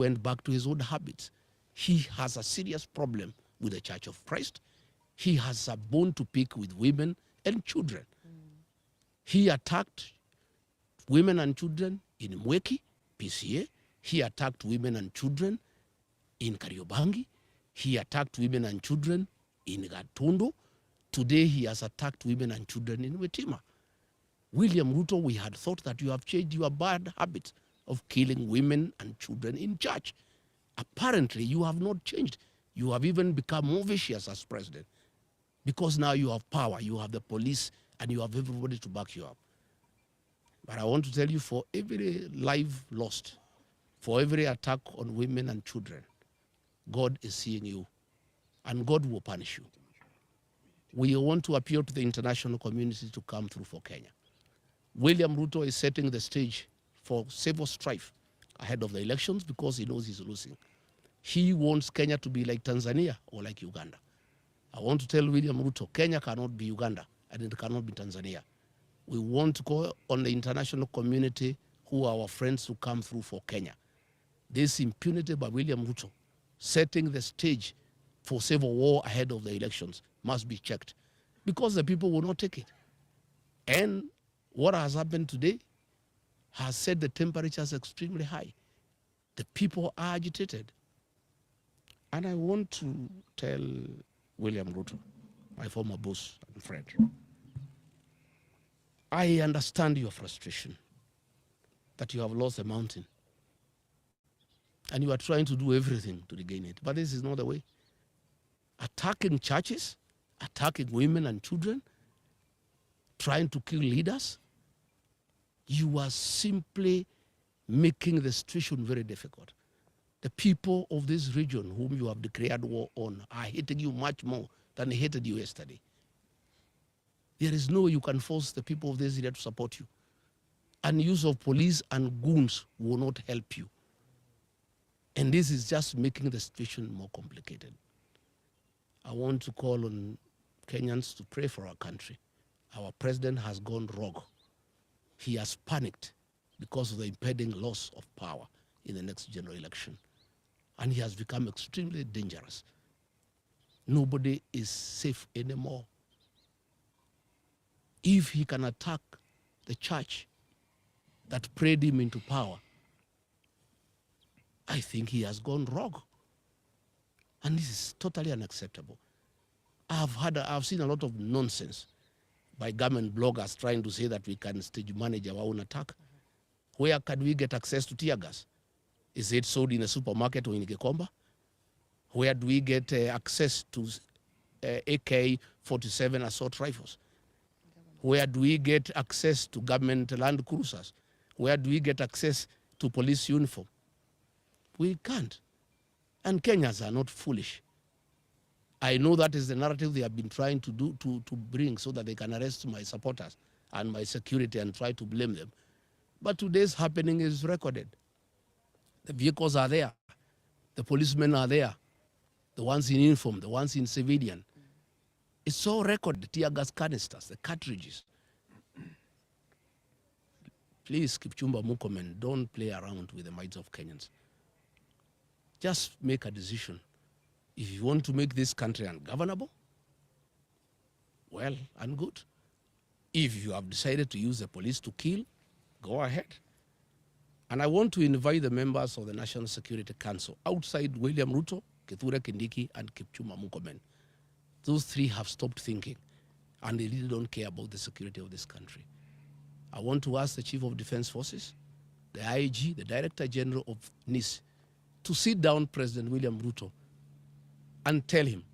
went back to his old habits. He has a serious problem with the Church of Christ. He has a bone to pick with women and children. He attacked women and children in Mweki, PCA. He attacked women and children in Kariobangi. He attacked women and children in Gatundu. Today he has attacked women and children in Wetima. William Ruto, we had thought that you have changed your bad habit of killing women and children in church. Apparently, you have not changed. You have even become more vicious as president because now you have power, you have the police, and you have everybody to back you up. But I want to tell you, for every life lost, for every attack on women and children, God is seeing you, and God will punish you. We want to appeal to the international community to come through for Kenya. William Ruto is setting the stage for civil strife ahead of the elections because he knows he's losing. He wants Kenya to be like Tanzania or like Uganda. I want to tell William Ruto, Kenya cannot be Uganda and it cannot be Tanzania. We want to call on the international community who are our friends to come through for Kenya. This impunity by William Ruto, setting the stage for civil war ahead of the elections, must be checked because the people will not take it. And what has happened today has set the temperatures extremely high. The people are agitated. And I want to tell William Ruto, my former boss and friend, I understand your frustration that you have lost a mountain and you are trying to do everything to regain it. But this is not the way. Attacking churches, attacking women and children, trying to kill leaders, you are simply making the situation very difficult. The people of this region whom you have declared war on are hating you much more than they hated you yesterday. There is no way you can force the people of this area to support you. And use of police and goons will not help you. And this is just making the situation more complicated. I want to call on Kenyans to pray for our country. Our president has gone rogue. He has panicked because of the impending loss of power in the next general election. And he has become extremely dangerous. Nobody is safe anymore. If he can attack the church that prayed him into power, I think he has gone rogue. And this is totally unacceptable. I've seen a lot of nonsense by government bloggers trying to say that we can stage manage our own attack. Where can we get access to tear gas? Is it sold in a supermarket or in Gikomba? Where do we get access to AK-47 assault rifles? Where do we get access to government land cruisers? Where do we get access to police uniform? We can't. And Kenyans are not foolish. I know that is the narrative they have been trying to do to bring so that they can arrest my supporters and my security and try to blame them. But today's happening is recorded. The vehicles are there. The policemen are there. The ones in uniform, the ones in civilian. It's all recorded, the tear gas canisters, the cartridges. Please, Kipchumba Murkomen, don't play around with the minds of Kenyans. Just make a decision. If you want to make this country ungovernable, well and good. If you have decided to use the police to kill, go ahead. And I want to invite the members of the National Security Council outside William Ruto, Kithure Kindiki, and Kipchumba Murkomen. Those three have stopped thinking, and they really don't care about the security of this country. I want to ask the Chief of Defense Forces, the IG, the Director General of NIS, to sit down President William Ruto and tell him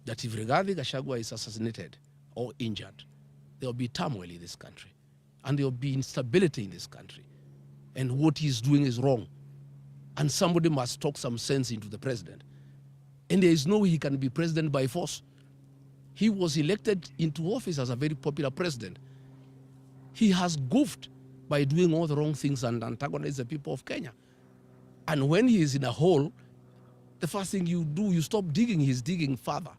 that if Rigathi Gachagua is assassinated or injured, there will be turmoil in this country, and there will be instability in this country. And what he's doing is wrong. And somebody must talk some sense into the president. And there is no way he can be president by force. He was elected into office as a very popular president. He has goofed by doing all the wrong things and antagonized the people of Kenya. And when he is in a hole, the first thing you do, you stop digging. He's digging further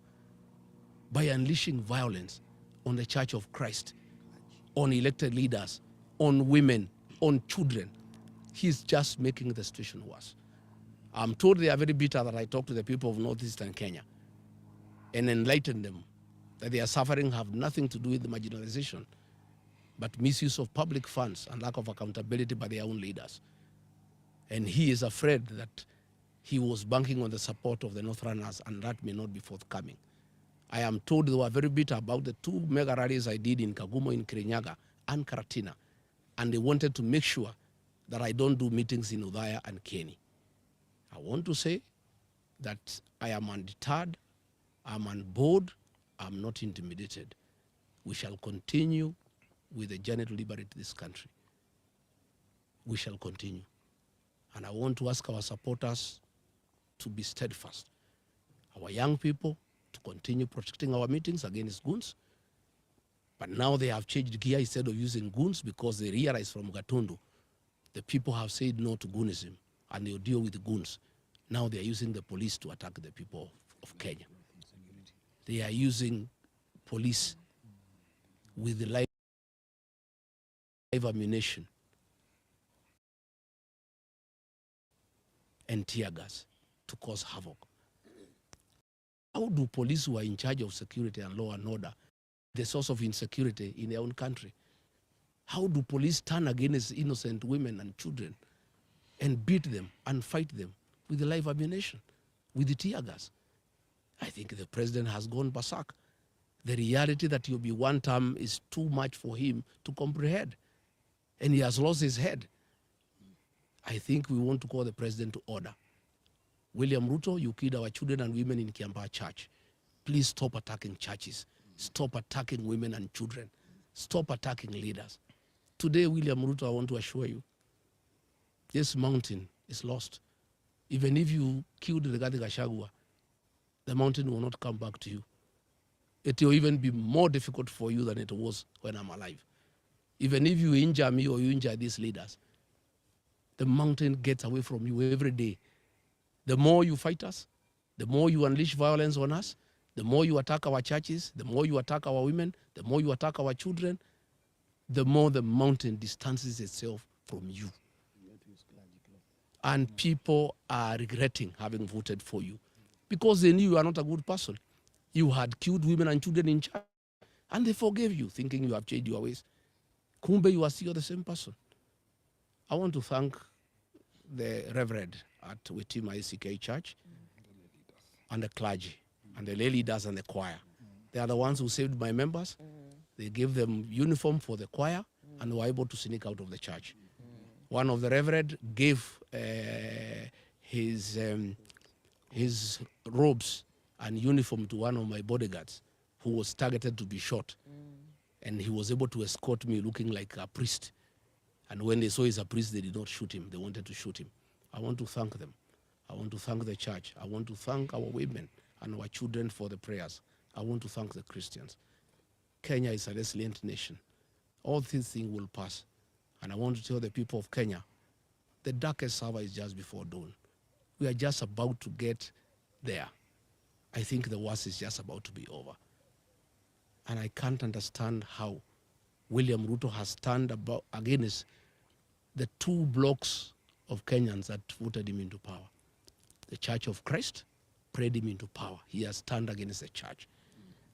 by unleashing violence on the Church of Christ, on elected leaders, on women, on children. He's just making the situation worse. I'm told they are very bitter that I talk to the people of northeastern Kenya and enlighten them that their suffering have nothing to do with the marginalization, but misuse of public funds and lack of accountability by their own leaders. And he is afraid that he was banking on the support of the Northerners, and that may not be forthcoming. I am told they were very bitter about the 2 mega rallies I did in Kagumo, in Kirinyaga, and Karatina, and they wanted to make sure that I don't do meetings in Udhaya and Kieni. I want to say that I am undeterred, I'm on board, I'm not intimidated. We shall continue with the journey to liberate this country. We shall continue. And I want to ask our supporters to be steadfast. Our young people to continue protecting our meetings against goons. But now they have changed gear. Instead of using goons, because they realize from Gatundu, the people have said no to goonism and they'll deal with goons. Now they are using the police to attack the people of Kenya. They are using police with the live ammunition and tear gas to cause havoc. How do police who are in charge of security and law and order the source of insecurity in their own country? How do police turn against innocent women and children and beat them and fight them with the live ammunition, with the tear gas? I think the president has gone berserk. The reality that he'll be one term is too much for him to comprehend, and he has lost his head. I think we want to call the president to order. William Ruto, you killed our children and women in Kiambaa Church. Please stop attacking churches. Stop attacking women and children. Stop attacking leaders. Today, William Ruto, I want to assure you, this mountain is lost. Even if you killed the Gachagua, the mountain will not come back to you. It will even be more difficult for you than it was when I'm alive. Even if you injure me or you injure these leaders, the mountain gets away from you every day. The more you fight us, the more you unleash violence on us, the more you attack our churches, the more you attack our women, the more you attack our children, the more the mountain distances itself from you. And people are regretting having voted for you because they knew you are not a good person. You had killed women and children in church, and they forgave you, thinking you have changed your ways. Kumbe, you are still the same person. I want to thank the Reverend at Witima ICK Church and the clergy and the lay leaders and the choir. They are the ones who saved my members. They gave them uniform for the choir and were able to sneak out of the church. One of the Reverend gave his robes and uniform to one of my bodyguards who was targeted to be shot. And he was able to escort me looking like a priest. And when they saw he's a priest, they did not shoot him. They wanted to shoot him. I want to thank them. I want to thank the church. I want to thank our women and our children for the prayers. I want to thank the Christians. Kenya is a resilient nation. All these things will pass. And I want to tell the people of Kenya, the darkest hour is just before dawn. We are just about to get there. I think the worst is just about to be over. And I can't understand how William Ruto has turned against the 2 blocks of Kenyans that voted him into power. The Church of Christ prayed him into power. He has turned against the church.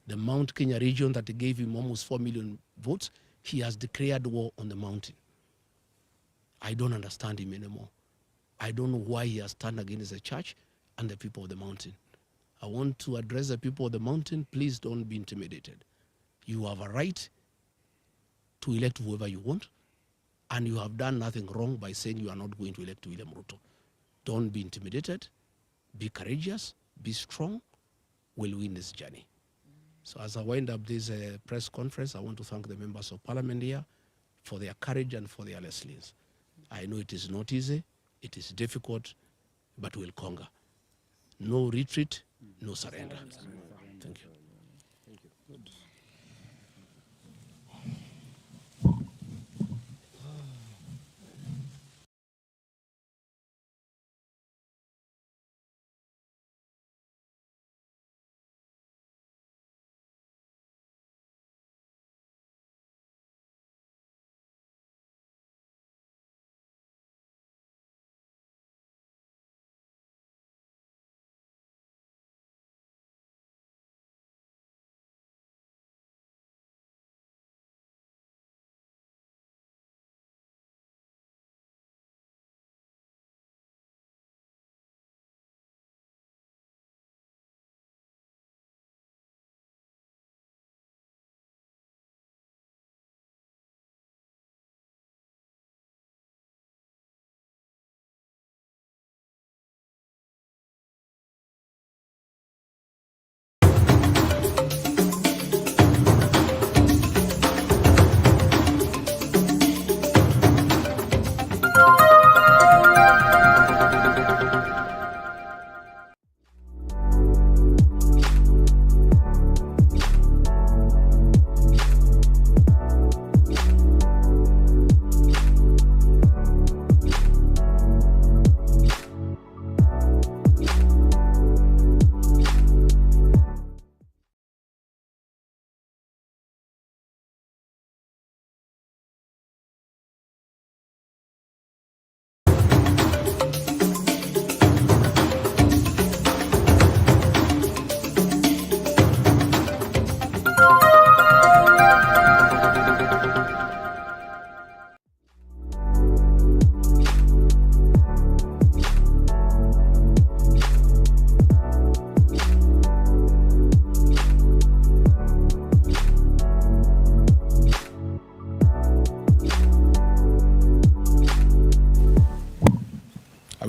The Mount Kenya region that gave him almost 4 million votes, he has declared war on the mountain. I don't understand him anymore. I don't know why he has turned against the church and the people of the mountain. I want to address the people of the mountain. Please don't be intimidated. You have a right to elect whoever you want, and you have done nothing wrong by saying you are not going to elect William Ruto. Don't be intimidated. Be courageous. Be strong. We'll win this journey. So as I wind up this press conference, I want to thank the members of parliament here for their courage and for their lessons. I know it is not easy. It is difficult, but we'll conquer. No retreat, no surrender. Thank you. Thank you. Good.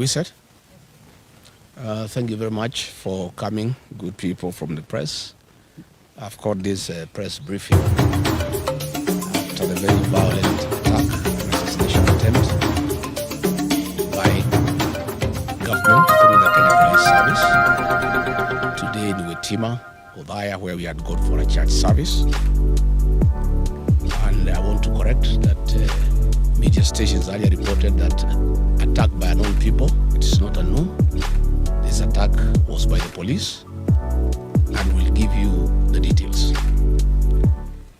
we set? Thank you very much for coming, good people from the press. I've called this press briefing after the very violent attack and assassination attempt by government through the Kenya Police Service today in Wetima, Othaya, where we had gone for a church service. And I want to correct that media stations earlier reported that attack by unknown people. It is not unknown. This attack was by the police, and we'll give you the details.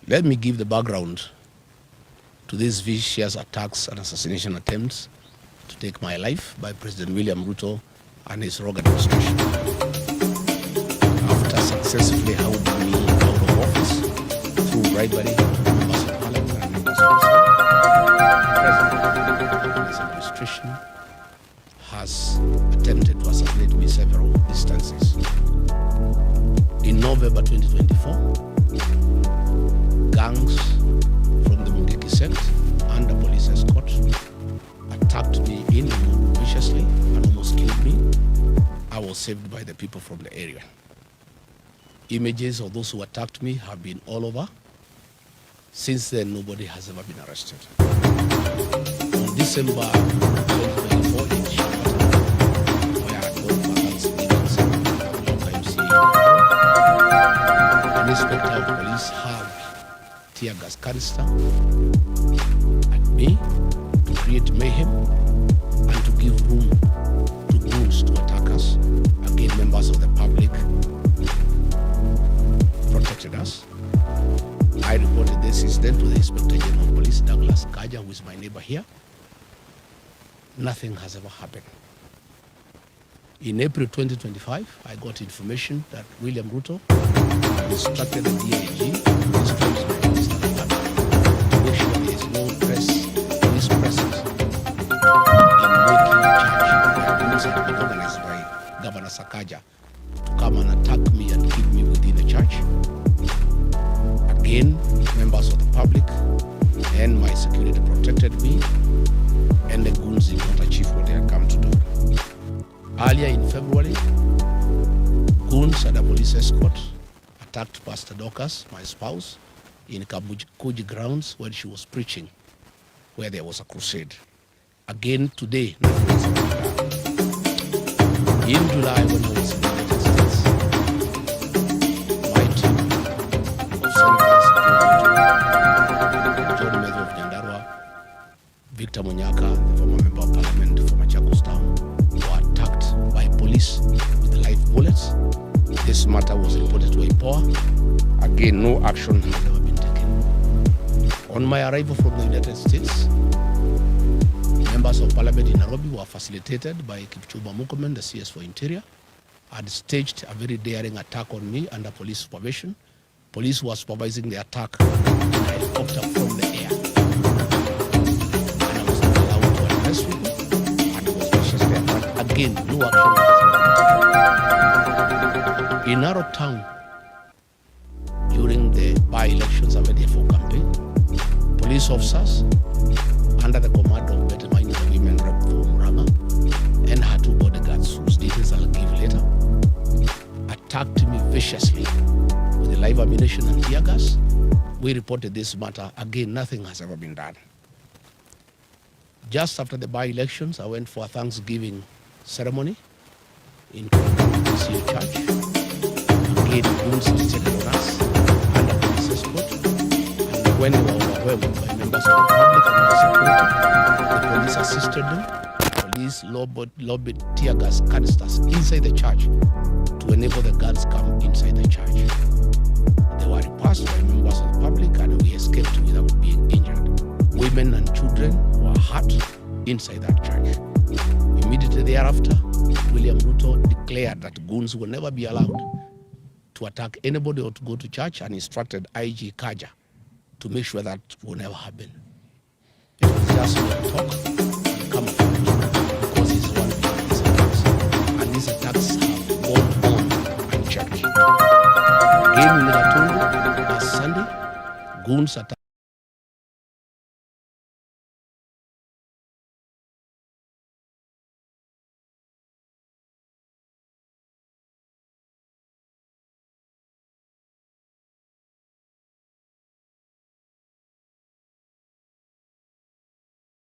Let me give the background to these vicious attacks and assassination attempts to take my life by President William Ruto and his rogue administration. After successfully holding me out of office through bribery, members of parliament and members of the President and his administration has attempted to assassinate me several instances. In November 2024, gangs from the Mungeki sect under police escort attacked me in the mood viciously and almost killed me. I was saved by the people from the area. Images of those who attacked me have been all over. Since then, nobody has ever been arrested. On December 2024 in Shabata, where I had gone for Thanksgiving ceremony for local MCA, an inspector of police hurled tear gas canister at me to create mayhem and to give room to goons to attack us. Again, members of the public protected us. I reported this incident to the Inspector General of Police, Douglas Kaja, who is my neighbor here. Nothing has ever happened. In April 2025, I got information that William Ruto had instructed the DIG to make sure there is no police presence in making charge. The news had been organized by Governor Sakaja to come and attack me and kill me within the church. Again, members of the public and my security protected me, and the goons did not achieve what they had come to do. Earlier in February, goons and a police escort attacked Pastor Dorcas, my spouse, in Kabuji grounds when she was preaching, where there was a crusade. Again, today, nothing is done. In July, when I was in the United States, my team of senators, John Medho of Nyandarua, Victor Munyaka, the former member of parliament for Machakos Town, were attacked by police with live bullets. This matter was reported to IPOA. Again, no action has ever been taken. On my arrival from the United States, members of parliament in Nairobi were facilitated by Kipchumba Murkomen, the CS for Interior, had staged a very daring attack on me under police supervision. Police were supervising the attack in a helicopter from the air. And I was not allowed to address people, and I was viciously attacked. Again, no action has been taken. In Narrow Town, during the by-elections of the FO campaign, police officers under the command of Better Mind, the women rep for Muranga, and her two bodyguards, whose details I'll give later, attacked me viciously with the live ammunition and tear gas. We reported this matter. Again, nothing has ever been done. Just after the by-elections, I went for a Thanksgiving ceremony in PCA Church. Again, goons detected on us under police escort. And when they were overwhelmed by members of the public and the security, the police assisted them. The police lobbied tear gas canisters inside the church to enable the guards come inside the church. They were repassed by members of the public and we escaped without being injured. Women and children were hurt inside that church. Immediately thereafter, William Ruto declared that goons will never be allowed to attack anybody or to go to church, and instructed IG Kaja to make sure that will never happen. It was just talk and camouflage, because he's the one behind these attacks. And these attacks have gone on unchecked. Again in Gatundu last Sunday, goons attacked